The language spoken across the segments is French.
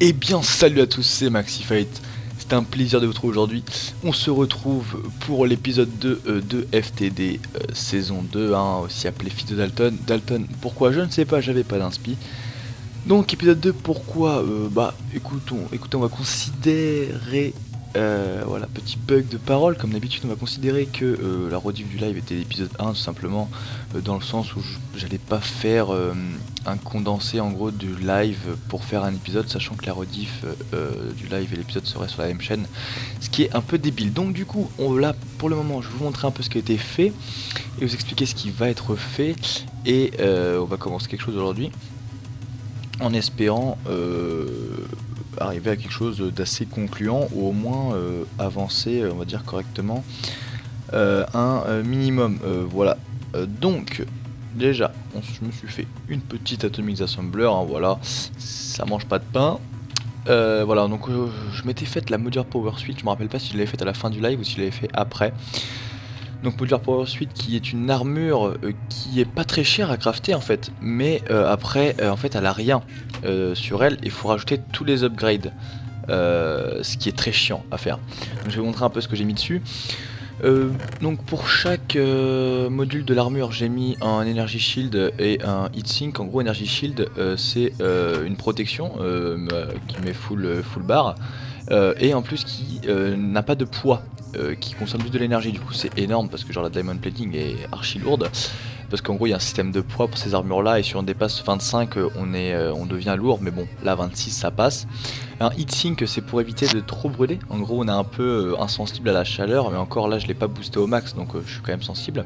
Eh bien salut à tous, c'est MaxiFight, c'est un plaisir de vous retrouver aujourd'hui. On se retrouve pour l'épisode 2 de FTD saison 2, aussi appelé Fils de Dalton. Dalton, pourquoi je ne sais pas, j'avais pas d'inspi. Donc épisode 2, pourquoi écoutez, on va considérer, voilà, petit bug de parole, comme d'habitude on va considérer que la rediff du live était l'épisode 1 tout simplement, dans le sens où j'allais pas faire un condensé en gros du live pour faire un épisode, sachant que la rediff du live et l'épisode seraient sur la même chaîne, ce qui est un peu débile. Donc du coup, pour le moment, je vais vous montrer un peu ce qui a été fait, et vous expliquer ce qui va être fait, et on va commencer quelque chose aujourd'hui, en espérant arriver à quelque chose d'assez concluant, ou au moins avancer, on va dire correctement, un minimum. Voilà. Donc, déjà, je me suis fait une petite Atomic Assembler, voilà, ça mange pas de pain. Voilà, donc je m'étais fait la Modular Power Suite, je me rappelle pas si je l'avais fait à la fin du live ou si je l'avais fait après. Donc Modular Power Suite qui est une armure qui est pas très chère à crafter en fait, mais après en fait elle a rien sur elle, il faut rajouter tous les upgrades, ce qui est très chiant à faire. Donc je vais vous montrer un peu ce que j'ai mis dessus. Donc pour chaque module de l'armure j'ai mis un Energy Shield et un Heatsink. En gros Energy Shield c'est une protection qui met full bar, et en plus qui n'a pas de poids, qui consomme juste de l'énergie. Du coup c'est énorme parce que genre la Diamond Plating est archi lourde, parce qu'en gros il y a un système de poids pour ces armures là, et si on dépasse 25 on devient lourd, mais bon là 26 ça passe. Un heatsink c'est pour éviter de trop brûler, en gros on est un peu insensible à la chaleur, mais encore là je l'ai pas boosté au max, donc je suis quand même sensible.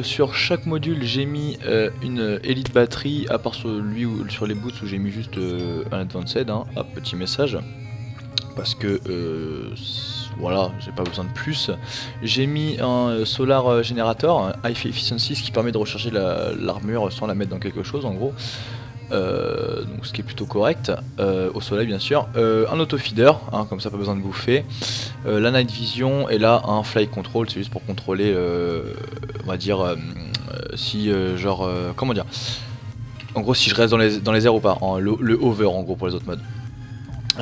Sur chaque module j'ai mis une Elite batterie, à part sur lui ou sur les boots où j'ai mis juste un Advanced, petit message, parce que voilà, j'ai pas besoin de plus. J'ai mis un Solar Generator, un High Efficiency, ce qui permet de recharger l'armure sans la mettre dans quelque chose en gros. Donc ce qui est plutôt correct, au soleil bien sûr. Un auto-feeder, comme ça pas besoin de bouffer. La night vision, et là un flight control, c'est juste pour contrôler, on va dire, si genre, comment dire, en gros si je reste dans les airs ou pas, le hover en gros pour les autres modes.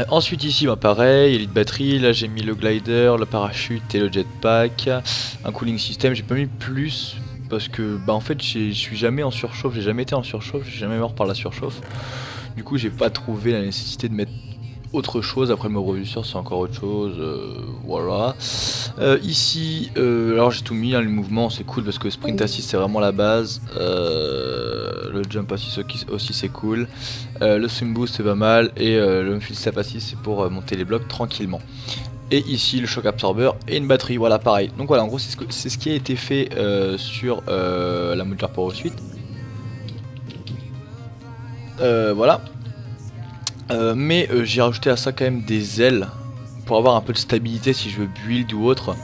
Ensuite ici pareil, Elite batterie, là j'ai mis le glider, le parachute et le jetpack, un cooling system, j'ai pas mis plus parce que en fait je suis jamais en surchauffe, j'ai jamais été en surchauffe, j'ai jamais mort par la surchauffe. Du coup j'ai pas trouvé la nécessité de mettre autre chose. Après le mob reduceur c'est encore autre chose, voilà. Ici alors j'ai tout mis, le mouvement c'est cool parce que sprint assist c'est vraiment la base, le jump assist aussi c'est cool, le swim boost c'est pas mal, et le field step assist c'est pour monter les blocs tranquillement. Et ici le shock absorber et une batterie, voilà pareil. Donc voilà, en gros c'est ce qui a été fait sur la Modular Power Suite. Voilà. Mais j'ai rajouté à ça quand même des ailes pour avoir un peu de stabilité si je veux build ou autre,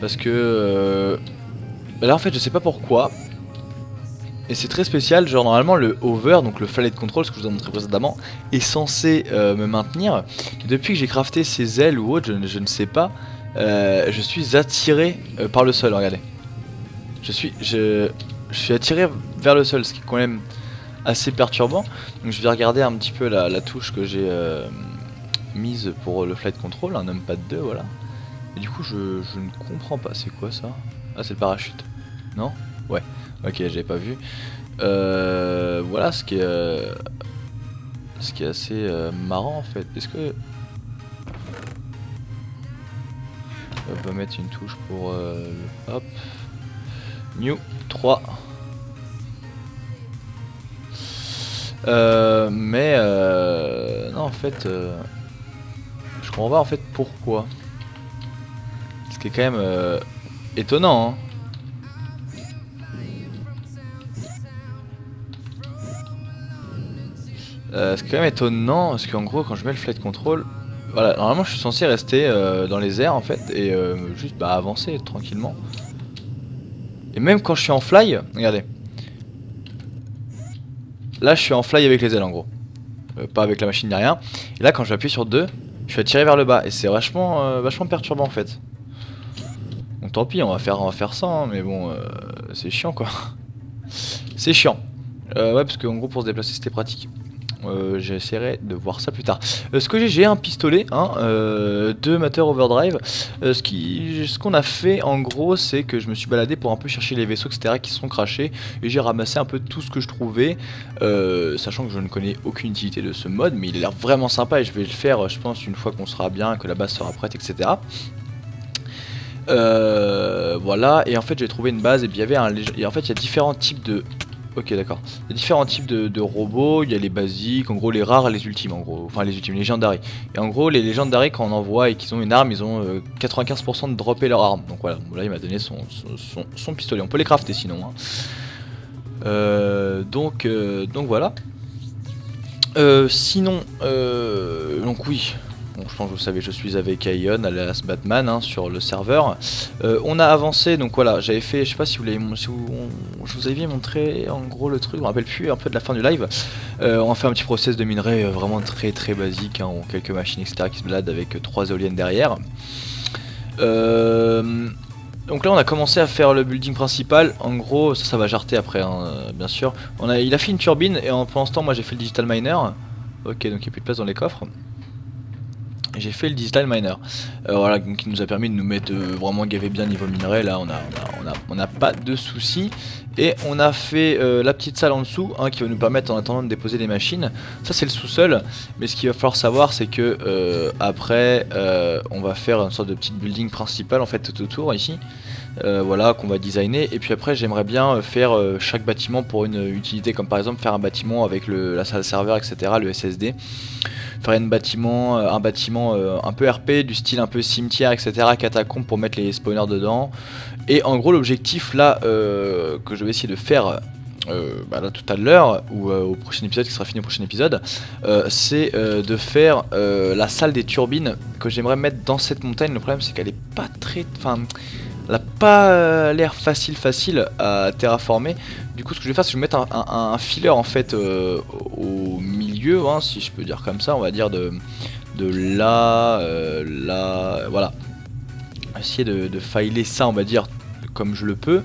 parce que là en fait je sais pas pourquoi, et c'est très spécial. Genre normalement le hover, donc le flight control, ce que je vous ai montré précédemment, est censé me maintenir. Et depuis que j'ai crafté ces ailes ou autre, je ne sais pas, je suis attiré par le sol. Regardez, je suis attiré vers le sol, ce qui est quand même assez perturbant. Donc je vais regarder un petit peu la touche que j'ai mise pour le flight control, un numpad 2, voilà. Et du coup je ne comprends pas, c'est quoi ça? Ah c'est le parachute, non? Ouais, ok, j'avais pas vu. Voilà ce qui est assez marrant en fait. Est-ce que on va mettre une touche pour hop, new 3. Mais non en fait je comprends pas en fait pourquoi. Ce qui est quand même étonnant, ce qui est quand même étonnant, parce qu'en gros quand je mets le flight control, voilà, normalement je suis censé rester dans les airs en fait, et juste avancer tranquillement. Et même quand je suis en fly, regardez. Là je suis en fly avec les ailes en gros, pas avec la machine ni rien. Et là quand je vais appuyer sur 2, je suis attiré vers le bas, et c'est vachement perturbant en fait. Donc tant pis, on va faire ça, mais bon, c'est chiant quoi. C'est chiant. Ouais, parce qu'en gros pour se déplacer c'était pratique. j'essaierai de voir ça plus tard. Ce que j'ai un pistolet, hein, de Matter Overdrive. Ce qu'on a fait en gros, c'est que je me suis baladé pour un peu chercher les vaisseaux, etc. qui sont crashés, et j'ai ramassé un peu tout ce que je trouvais, sachant que je ne connais aucune utilité de ce mode, mais il a l'air vraiment sympa et je vais le faire, je pense, une fois qu'on sera bien, que la base sera prête, etc. Voilà, et en fait j'ai trouvé une base, et puis il y avait et en fait il y a différents types de... Ok, d'accord. Il y a différents types de robots, il y a les basiques, en gros les rares et les ultimes, en gros. Enfin les ultimes, les légendaries. Et en gros les légendaries, quand on envoie et qu'ils ont une arme, ils ont 95% de dropper leur arme. Donc voilà, bon, là il m'a donné son pistolet, on peut les crafter sinon, hein. Donc voilà. Sinon, donc oui, bon, je pense que vous savez, je suis avec Aion, alias Batman, hein, sur le serveur. On a avancé, donc voilà, j'avais fait, je sais pas si vous l'avez, je vous avais montré en gros le truc, je me rappelle plus un peu de la fin du live. On a fait un petit process de minerai vraiment très basique, hein, quelques machines etc qui se baladent avec 3 éoliennes derrière. Donc là on a commencé à faire le building principal, en gros ça va jarter après, hein, bien sûr. Il a fait une turbine et pendant ce temps moi j'ai fait le digital miner. Ok, donc il n'y a plus de place dans les coffres. J'ai fait le digital miner, voilà, donc qui nous a permis de nous mettre vraiment gavé bien niveau minerai. Là on a pas de soucis. Et on a fait la petite salle en dessous, hein, qui va nous permettre en attendant de déposer des machines. Ça c'est le sous-sol, mais ce qu'il va falloir savoir c'est que après on va faire une sorte de petite building principale en fait tout autour ici. Voilà, qu'on va designer, et puis après j'aimerais bien faire chaque bâtiment pour une utilité, comme par exemple faire un bâtiment avec la salle serveur etc, le SSD, faire un bâtiment un peu RP, du style un peu cimetière etc, catacombe pour mettre les spawners dedans. Et en gros l'objectif là que je vais essayer de faire là, tout à l'heure ou au prochain épisode, qui sera fini au prochain épisode, c'est de faire la salle des turbines que j'aimerais mettre dans cette montagne. Le problème c'est qu'elle est pas très... Enfin, elle n'a pas l'air facile à terraformer. Du coup ce que je vais faire c'est que je vais mettre un filler en fait au milieu, hein, si je peux dire comme ça, on va dire de là, là, voilà. Essayer de filer ça on va dire comme je le peux.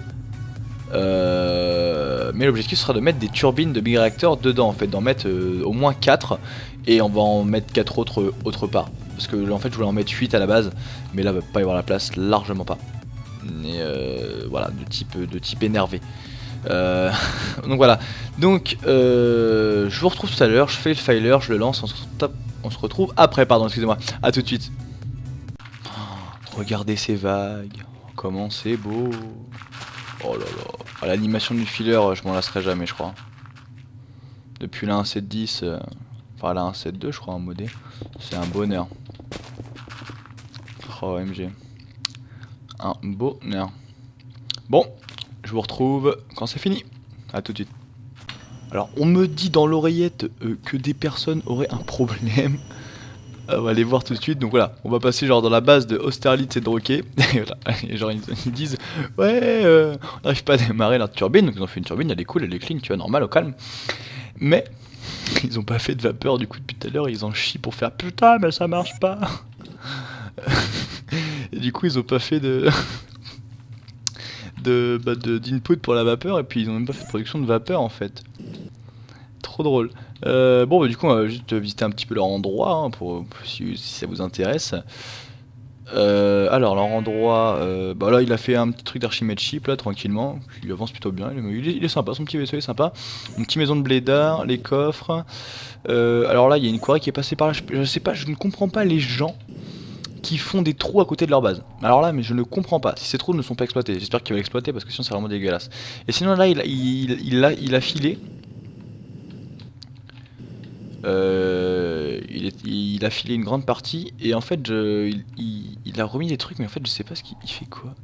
Mais l'objectif sera de mettre des turbines de big reactor dedans en fait, d'en mettre au moins 4, et on va en mettre 4 autre part. Parce que en fait je voulais en mettre 8 à la base, mais là il va pas y avoir la place, largement pas. Et voilà, de type énervé. Donc voilà, donc je vous retrouve tout à l'heure, je fais le filer, je le lance, on se retrouve après, pardon, excusez-moi, à tout de suite. Oh, regardez ces vagues, comment c'est beau. Oh là là, ah, l'animation du filler, je m'en lasserai jamais je crois. Depuis la 1.7.10, enfin la 1.7.2 je crois en modé, c'est un bonheur. Oh MG. Un bonheur. Bon, je vous retrouve quand c'est fini. A tout de suite. Alors, on me dit dans l'oreillette que des personnes auraient un problème. On va aller voir tout de suite. Donc voilà, on va passer genre dans la base de Austerlitz et Droquet. Et voilà, et genre ils disent ouais, on n'arrive pas à démarrer leur turbine. Donc ils ont fait une turbine, elle est cool, elle est clean, tu vois, normal, au calme. Mais ils ont pas fait de vapeur du coup depuis tout à l'heure. Ils en chient pour faire putain, mais ça marche pas. Et du coup ils ont pas fait d'input pour la vapeur, et puis ils ont même pas fait de production de vapeur en fait. Trop drôle. Bon bah du coup on va juste visiter un petit peu leur endroit, hein, si ça vous intéresse. Alors leur endroit, bah là il a fait un petit truc d'Archimède Ship là tranquillement, il avance plutôt bien, il est sympa, son petit vaisseau est sympa. Une petite maison de blédard, les coffres. Alors là il y a une quarry qui est passée par là, je sais pas, je ne comprends pas les gens qui font des trous à côté de leur base. Alors là, mais je ne comprends pas. Si ces trous ne sont pas exploités, j'espère qu'ils vont l'exploiter parce que sinon c'est vraiment dégueulasse. Et sinon là, il a filé. Il a filé une grande partie, et en fait, il a remis des trucs, mais en fait, je sais pas ce qu'il fait quoi.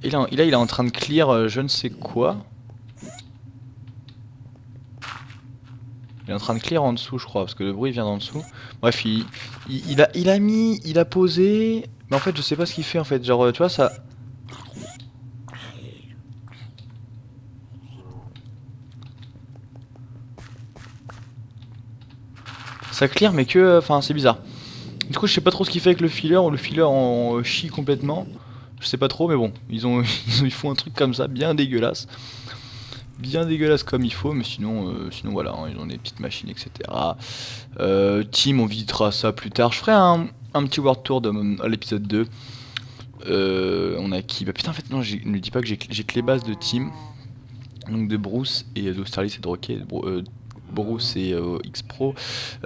Et là, il est en train de clear je ne sais quoi. Il est en train de clear en dessous je crois, parce que le bruit vient d'en dessous. Bref, il a posé, mais en fait je sais pas ce qu'il fait en fait, genre tu vois ça... Ça clear mais que... Enfin c'est bizarre. Du coup je sais pas trop ce qu'il fait avec le filler, ou le filler en chie complètement. Je sais pas trop, mais bon, ils font un truc comme ça, bien dégueulasse. bien dégueulasse comme il faut, mais sinon voilà, hein, ils ont des petites machines, etc. Team, on visitera ça plus tard. Je ferai un petit world tour à l'épisode 2. On a qui? Bah putain, en fait, non, ne dis pas que j'ai que les bases de Team. Donc de Bruce et d'Australis et de Rocket. Bruce et X-Pro.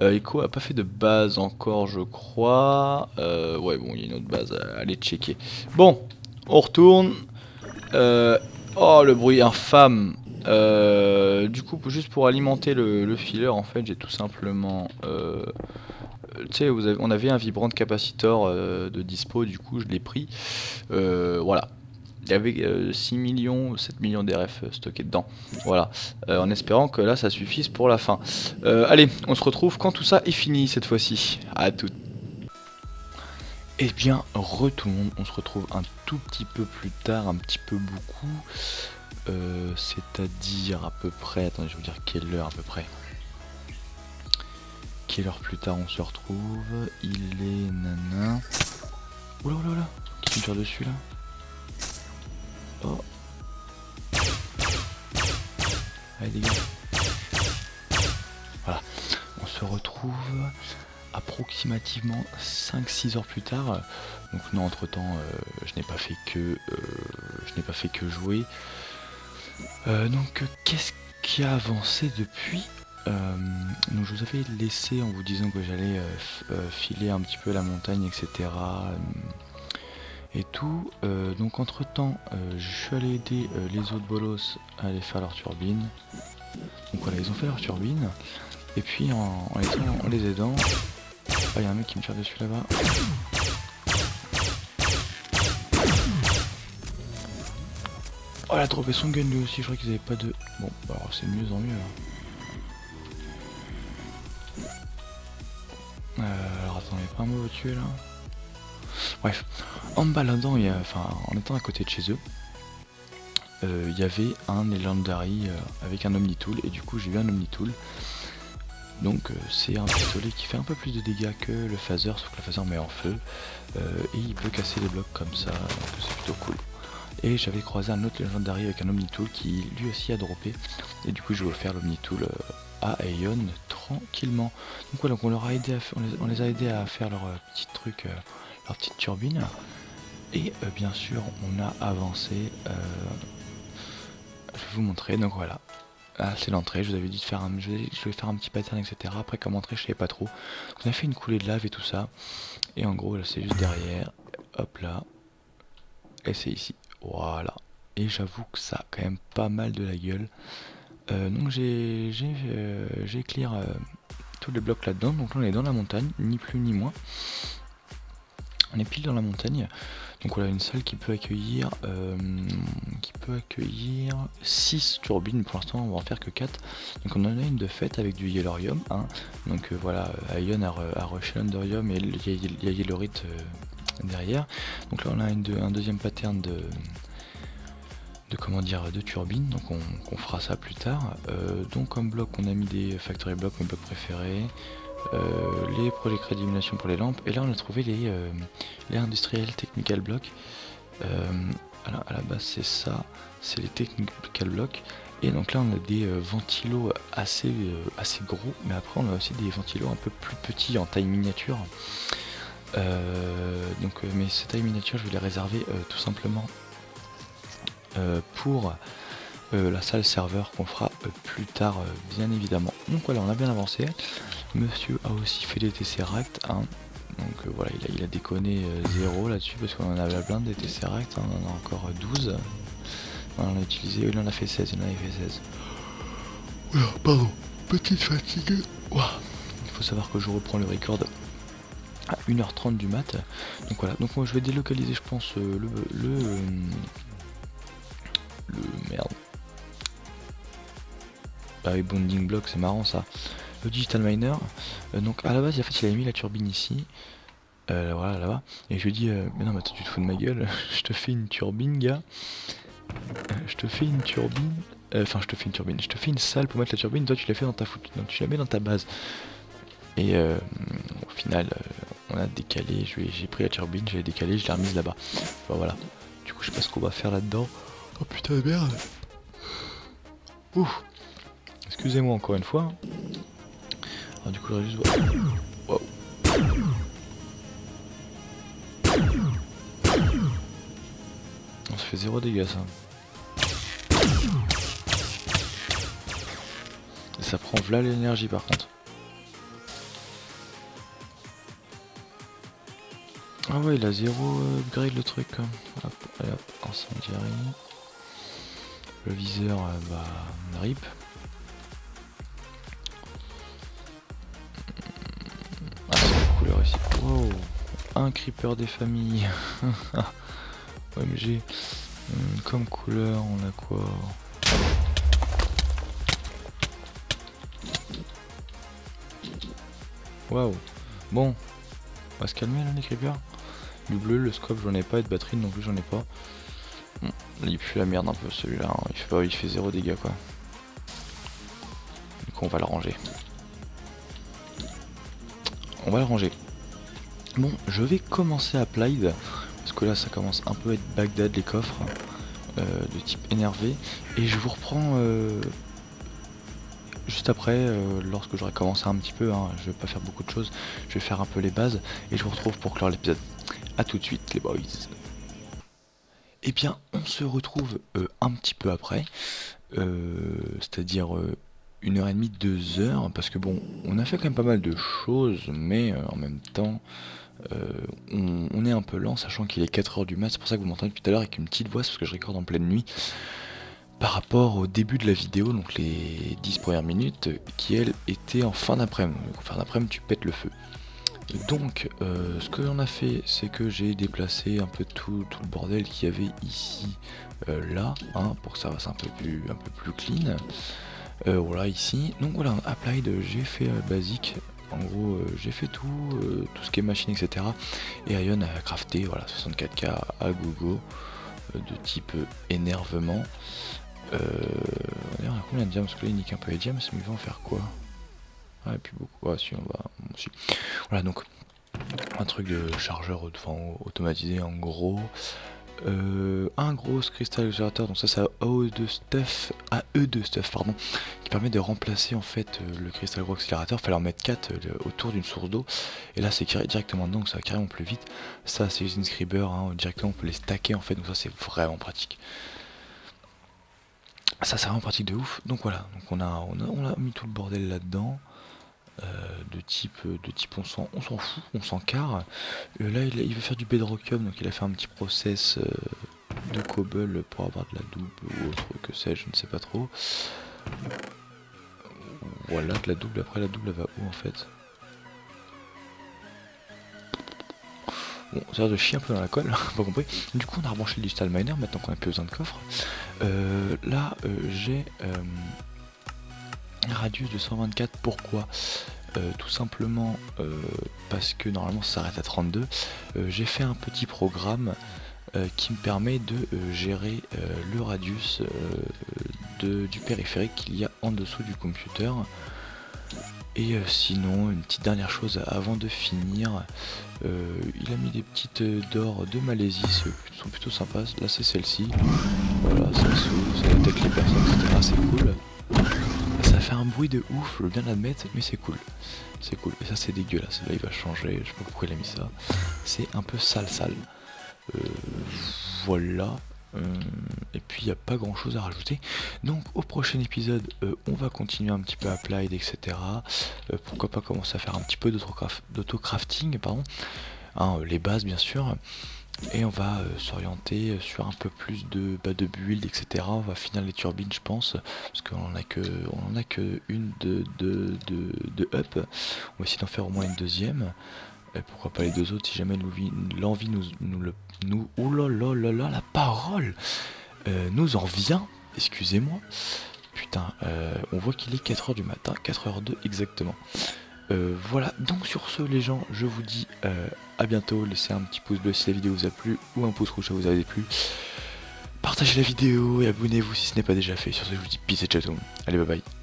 Echo a pas fait de base encore, je crois. Ouais, bon, il y a une autre base à aller checker. Bon, on retourne. Oh, le bruit infâme. Du coup, juste pour alimenter le filler, en fait, j'ai tout simplement... tu sais, on avait un vibrant capacitor de dispo, du coup, je l'ai pris. Voilà. Il y avait 6 millions, 7 millions d'RF stockés dedans. Voilà. En espérant que là, ça suffise pour la fin. Allez, on se retrouve quand tout ça est fini cette fois-ci. À tout. Eh bien, tout le monde, on se retrouve un tout petit peu plus tard, un petit peu beaucoup. C'est-à-dire à peu près... Attendez, je vais vous dire quelle heure à peu près. Quelle heure plus tard on se retrouve? Il est nana. Oula oula oula, qui me tire dessus là? Oh. Allez les gars. Voilà. On se retrouve approximativement 5-6 heures plus tard. Donc non, entre temps je n'ai pas fait que jouer. Donc qu'est-ce qui a avancé depuis? Donc je vous avais laissé en vous disant que j'allais filer un petit peu la montagne, etc. Et tout. Donc entre temps, je suis allé aider les autres bolos à aller faire leur turbine. Donc voilà, ils ont fait leur turbine. Et puis en les aidant... Ah, il y a un mec qui me tire dessus là-bas. Oh, il a droppé son gun lui aussi, je crois qu'ils avaient pas de... Bon, bah alors c'est mieux en mieux. Alors attends, il n'y a pas un mauvais tué là. Bref, en me baladant, en étant à côté de chez eux, il y avait un Legendary avec un Omnitool, et du coup j'ai eu un Omnitool. Donc c'est un pistolet qui fait un peu plus de dégâts que le phaser, sauf que le phaser met en feu, et il peut casser les blocs comme ça, donc c'est plutôt cool. Et j'avais croisé un autre Legendary avec un Omnitool qui lui aussi a droppé, et du coup je vais faire l'Omnitool à Aeon tranquillement. Donc voilà, donc on les a aidés à faire leur petit truc, leur petite turbine, et bien sûr on a avancé. Je vais vous montrer, donc voilà. Ah, c'est l'entrée, je vous avais dit de faire je vais faire un petit pattern, etc. Après, comme entrée, je savais pas trop. Donc, on a fait une coulée de lave et tout ça. Et en gros, là, c'est juste derrière. Hop là. Et c'est ici. Voilà. Et j'avoue que ça a quand même pas mal de la gueule. Donc, j'ai clear tous les blocs là-dedans. Donc, là, on est dans la montagne, ni plus ni moins. On est pile dans la montagne. Donc voilà, une salle qui peut accueillir 6 turbines. Pour l'instant on va en faire que 4. Donc on en a une de fait avec du Yellorium, hein. Donc voilà, Ion a rushé l'Underium et il y a Yellorite derrière. Donc là on a un deuxième pattern de turbines, donc on fera ça plus tard. Donc comme bloc on a mis des factory blocks, mes blocs préférés. Les projets crédits d'élimination pour les lampes, et là on a trouvé les industriels technical blocks. Alors à la base c'est ça, c'est les technical blocks, et donc là on a des ventilos assez gros, mais après on a aussi des ventilos un peu plus petits en taille miniature. Mais ces tailles miniatures je vais les réserver tout simplement pour la salle serveur qu'on fera plus tard, bien évidemment. Donc voilà, on a bien avancé. Monsieur a aussi fait des Tesseract, hein. Donc voilà, il a déconné 0 là-dessus, parce qu'on en avait plein des Tesseract, hein. On en a encore 12. On en a utilisé, il en a fait 16, il en avait fait 16. Oula, pardon, petite fatigue. Ouah. Il faut savoir que je reprends le record à 1h30 du mat. Donc voilà, donc moi je vais délocaliser, je pense, le merde. Ah oui, bonding block, c'est marrant ça. Le digital miner. Donc à la base, en fait, il avait mis la turbine ici. Voilà, là-bas. Et je lui ai dit, mais non, mais attends, tu te fous de ma gueule. Je te fais une turbine, gars. Je te fais une turbine. Enfin, je te fais une turbine. Je te fais une salle pour mettre la turbine. Toi, tu l'as fait dans ta foot. Donc, tu la mets dans ta base. Et au final, on a décalé. J'ai pris la turbine, je l'ai décalé, je l'ai remise là-bas. Enfin, voilà. Du coup, je sais pas ce qu'on va faire là-dedans. Oh putain de merde. Ouh. Excusez-moi encore une fois. Alors du coup j'aurais juste... Wow. On se fait 0 dégâts ça. Et ça prend v'là l'énergie par contre. Ah ouais, il a 0 upgrade le truc. Hop, allez hop, incendiarie. Le viseur, bah, rip. Ah, c'est la couleur ici. Wow, un creeper des familles. OMG. Comme couleur, on a quoi? Waouh. Bon, on va se calmer là les creepers. Du bleu, le scope j'en ai pas et de batterie non plus j'en ai pas. Bon, il pue la merde un peu celui-là, hein. Il fait 0 dégâts quoi. Du coup on va le ranger. On va le ranger. Bon, je vais commencer à Applied, parce que là ça commence un peu à être Bagdad les coffres, de type énervé. Et je vous reprends juste après, lorsque j'aurai commencé un petit peu, hein. Je vais pas faire beaucoup de choses, je vais faire un peu les bases, et je vous retrouve pour clore l'épisode. A tout de suite les boys. Et bien on se retrouve un petit peu après, c'est-à-dire 1h30, 2h, parce que bon, on a fait quand même pas mal de choses, mais en même temps, on est un peu lent, sachant qu'il est 4h du mat, c'est pour ça que vous m'entendez depuis tout à l'heure avec une petite voix, parce que je recorde en pleine nuit, par rapport au début de la vidéo, donc les 10 premières minutes, qui elles étaient en fin d'après-midi. Donc en fin d'après-midi, tu pètes le feu. Donc, ce que l'on a fait, c'est que j'ai déplacé un peu tout le bordel qu'il y avait ici, là, hein, pour que ça fasse un peu plus clean. Voilà, ici. Donc voilà, Applied, j'ai fait basique. En gros, j'ai fait tout ce qui est machine, etc. Et Ion a crafté, voilà, 64K à gogo, de type énervement. D'ailleurs, on a combien de diams? Parce que là, il nique un peu les diams, mais il va en faire quoi? Ah, et puis beaucoup. Ah, si, on va. Bon, si. Voilà, donc un truc de chargeur automatisé en gros. Un gros cristal générateur, donc ça c'est AE2 stuff, pardon, qui permet de remplacer en fait le cristal gros accélérateur. Fallait en mettre 4 autour d'une source d'eau, et là c'est directement dedans, donc ça va carrément plus vite. Ça c'est usine Scriber, hein, directement on peut les stacker en fait, donc ça c'est vraiment pratique. Ça c'est vraiment pratique de ouf. Donc voilà, donc on a mis tout le bordel là-dedans. De type on s'en fout, on s'en carre. Là il veut faire du bedrockium, donc il a fait un petit process de cobble pour avoir de la double ou autre que sais-je, je ne sais pas trop. Voilà, de la double. Après la double elle va où en fait? Bon, ça a l'air de chier un peu dans la colle, pas compris. Du coup on a rebranché le digital miner maintenant qu'on a plus besoin de coffre. Là j'ai radius de 124, pourquoi? Tout simplement parce que normalement ça s'arrête à 32. J'ai fait un petit programme qui me permet de gérer le radius du périphérique qu'il y a en dessous du computer. Et sinon, une petite dernière chose avant de finir, il a mis des petites d'or de Malaisie, qui sont plutôt sympas. Là c'est celle-ci, voilà, ça s'ouvre, ça détecte les personnes, etc. C'est cool. Ça fait un bruit de ouf, je veux bien l'admettre, mais c'est cool. C'est cool. Et ça c'est dégueulasse. Là il va changer, je sais pas pourquoi il a mis ça. C'est un peu sale. Voilà. Et puis il n'y a pas grand chose à rajouter. Donc au prochain épisode, on va continuer un petit peu Applied, etc. Pourquoi pas commencer à faire un petit peu d'auto-crafting, pardon. Hein, les bases bien sûr. Et on va s'orienter sur un peu plus de build, etc. On va finir les turbines, je pense, parce qu'on en a que une de up. On va essayer d'en faire au moins une deuxième. Et pourquoi pas les deux autres si jamais l'envie nous oh là là là là, la parole nous en vient. Excusez-moi. Putain, on voit qu'il est 4h du matin, 4h02 exactement. Voilà, donc sur ce les gens, je vous dis à bientôt. Laissez un petit pouce bleu si la vidéo vous a plu, ou un pouce rouge si ça vous a plu. Partagez la vidéo et abonnez-vous si ce n'est pas déjà fait. Sur ce je vous dis peace et ciao tout le monde. Allez bye bye.